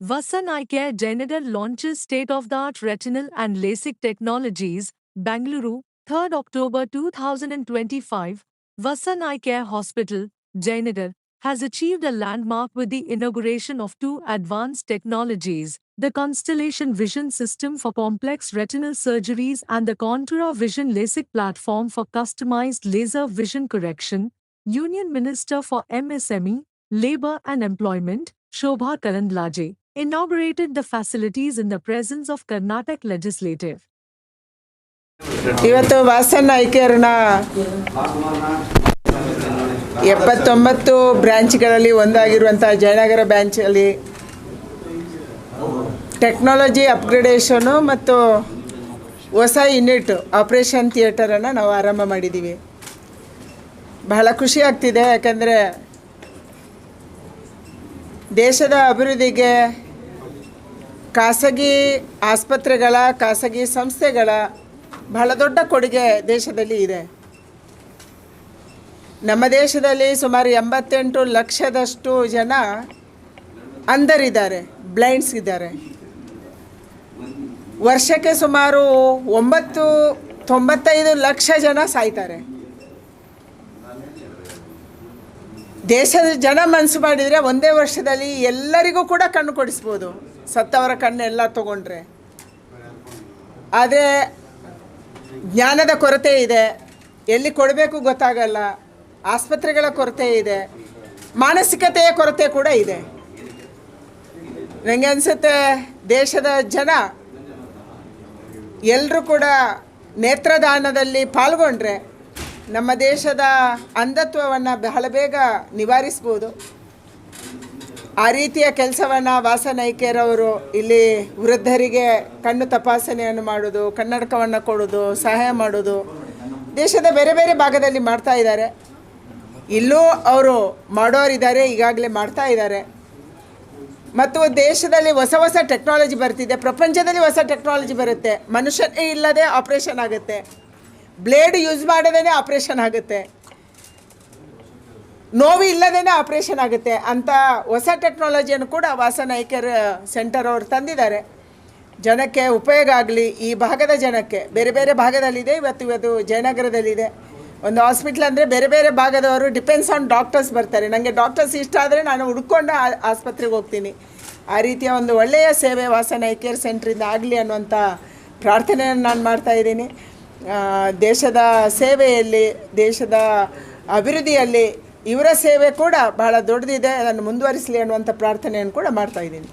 Vasan Eye Care Jayanagar launches state-of-the-art retinal and LASIK technologies, Bangalore, 3rd October 2025. Vasan Eye Care Hospital, Jayanagar, has achieved a landmark with the inauguration of two advanced technologies, the Constellation Vision System for complex retinal surgeries and the Contour Vision LASIK platform for customized laser vision correction. Union Minister for MSME, Labor and Employment, Shobha Karandlaje, inaugurated the facilities in the presence of Karnataka Legislative. ಇವತ್ತು Vasan I ಕೇರ್ನ 79 ಬ್ರಾಂಚ್ಗಳಲ್ಲಿ ಒಂದಾಗಿರುವಂಥ Jayanagar ಬ್ರಾಂಚಲ್ಲಿ technology ಅಪ್ಗ್ರೇಡೇಷನು ಮತ್ತು ಹೊಸ unit operation ಥಿಯೇಟರನ್ನು ನಾವು ಆರಂಭ ಮಾಡಿದ್ದೀವಿ. ಬಹಳ ಖುಷಿ ಆಗ್ತಿದೆ, ಯಾಕಂದರೆ ದೇಶದ ಅಭಿವೃದ್ಧಿಗೆ ಖಾಸಗಿ ಆಸ್ಪತ್ರೆಗಳ ಖಾಸಗಿ ಸಂಸ್ಥೆಗಳ ಬಹಳ ದೊಡ್ಡ ಕೊಡುಗೆ ದೇಶದಲ್ಲಿ ಇದೆ. ನಮ್ಮ ದೇಶದಲ್ಲಿ ಸುಮಾರು 88 ಲಕ್ಷದಷ್ಟು ಜನ ಅಂಧರಿದ್ದಾರೆ, ಬ್ಲೈಂಡ್ಸ್ ಇದ್ದಾರೆ. ವರ್ಷಕ್ಕೆ ಸುಮಾರು 95 ಲಕ್ಷ ಜನ ಸಾಯ್ತಾರೆ. ದೇಶದ ಜನ ಮನಸ್ಸು ಮಾಡಿದರೆ ಒಂದೇ ವರ್ಷದಲ್ಲಿ ಎಲ್ಲರಿಗೂ ಕೂಡ ಕಣ್ಣು ಕೊಡಿಸ್ಬೋದು, ಸತ್ತವರ ಕಣ್ಣೆಲ್ಲ ತಗೊಂಡ್ರೆ. ಆದರೆ ಜ್ಞಾನದ ಕೊರತೆ ಇದೆ, ಎಲ್ಲಿ ಕೊಡಬೇಕು ಗೊತ್ತಾಗಲ್ಲ, ಆಸ್ಪತ್ರೆಗಳ ಕೊರತೆ ಇದೆ, ಮಾನಸಿಕತೆಯ ಕೊರತೆ ಕೂಡ ಇದೆ. ನನಗೆ ಅನಿಸುತ್ತೆ ದೇಶದ ಜನ ಎಲ್ಲರೂ ಕೂಡ ನೇತ್ರದಾನದಲ್ಲಿ ಪಾಲ್ಗೊಂಡ್ರೆ ನಮ್ಮ ದೇಶದ ಅಂಧತ್ವವನ್ನು ಬಹಳ ಬೇಗ ನಿವಾರಿಸ್ಬೋದು. ಆ ರೀತಿಯ ಕೆಲಸವನ್ನು ವಾಸನ್ ಐ ಕೇರ್ ಅವರು ಇಲ್ಲಿ ವೃದ್ಧರಿಗೆ ಕಣ್ಣು ತಪಾಸಣೆಯನ್ನು ಮಾಡೋದು, ಕನ್ನಡಕವನ್ನು ಕೊಡೋದು, ಸಹಾಯ ಮಾಡೋದು ದೇಶದ ಬೇರೆ ಬೇರೆ ಭಾಗದಲ್ಲಿ ಮಾಡ್ತಾ ಇದ್ದಾರೆ. ಇಲ್ಲೂ ಅವರು ಮಾಡೋರಿದ್ದಾರೆ, ಈಗಾಗಲೇ ಮಾಡ್ತಾ ಇದ್ದಾರೆ. ಮತ್ತು ದೇಶದಲ್ಲಿ ಹೊಸ ಹೊಸ ಟೆಕ್ನಾಲಜಿ ಬರ್ತಿದೆ, ಪ್ರಪಂಚದಲ್ಲಿ ಹೊಸ ಟೆಕ್ನಾಲಜಿ ಬರುತ್ತೆ. ಮನುಷ್ಯನೇ ಇಲ್ಲದೆ ಆಪ್ರೇಷನ್ ಆಗುತ್ತೆ, ಬ್ಲೇಡ್ ಯೂಸ್ ಮಾಡದೇ ಆಪ್ರೇಷನ್ ಆಗುತ್ತೆ, ನೋವು ಇಲ್ಲದೇ ಆಪ್ರೇಷನ್ ಆಗುತ್ತೆ ಅಂತ ಹೊಸ ಟೆಕ್ನಾಲಜಿಯನ್ನು ಕೂಡ ವಾಸನ್ ಐ ಕೇರ್ ಸೆಂಟರ್ ಅವರು ತಂದಿದ್ದಾರೆ. ಜನಕ್ಕೆ ಉಪಯೋಗ ಆಗಲಿ, ಈ ಭಾಗದ ಜನಕ್ಕೆ. ಬೇರೆ ಬೇರೆ ಭಾಗದಲ್ಲಿದೆ, ಇವತ್ತು ಜಯನಗರದಲ್ಲಿದೆ ಒಂದು ಹಾಸ್ಪಿಟ್ಲ್. ಅಂದರೆ ಬೇರೆ ಬೇರೆ ಭಾಗದವರು ಡಿಪೆಂಡ್ಸ್ ಆನ್ ಡಾಕ್ಟರ್ಸ್ ಬರ್ತಾರೆ. ನನಗೆ ಡಾಕ್ಟರ್ಸ್ ಇಷ್ಟ ಆದರೆ ನಾನು ಹುಡ್ಕೊಂಡು ಆಸ್ಪತ್ರೆಗೆ ಹೋಗ್ತೀನಿ. ಆ ರೀತಿಯ ಒಂದು ಒಳ್ಳೆಯ ಸೇವೆ ವಾಸನ್ ಐ ಕೇರ್ ಸೆಂಟ್ರಿಂದ ಆಗಲಿ ಅನ್ನುವಂಥ ಪ್ರಾರ್ಥನೆಯನ್ನು ನಾನು ಮಾಡ್ತಾಯಿದ್ದೀನಿ. ದೇಶದ ಸೇವೆಯಲ್ಲಿ, ದೇಶದ ಅಭಿವೃದ್ಧಿಯಲ್ಲಿ ಇವರ ಸೇವೆ ಕೂಡ ಬಹಳ ದೊಡ್ಡದಿದೆ, ಅದನ್ನು ಮುಂದುವರಿಸಲಿ ಅನ್ನುವಂಥ ಪ್ರಾರ್ಥನೆಯನ್ನು ಕೂಡ ಮಾಡ್ತಾಯಿದ್ದೀನಿ.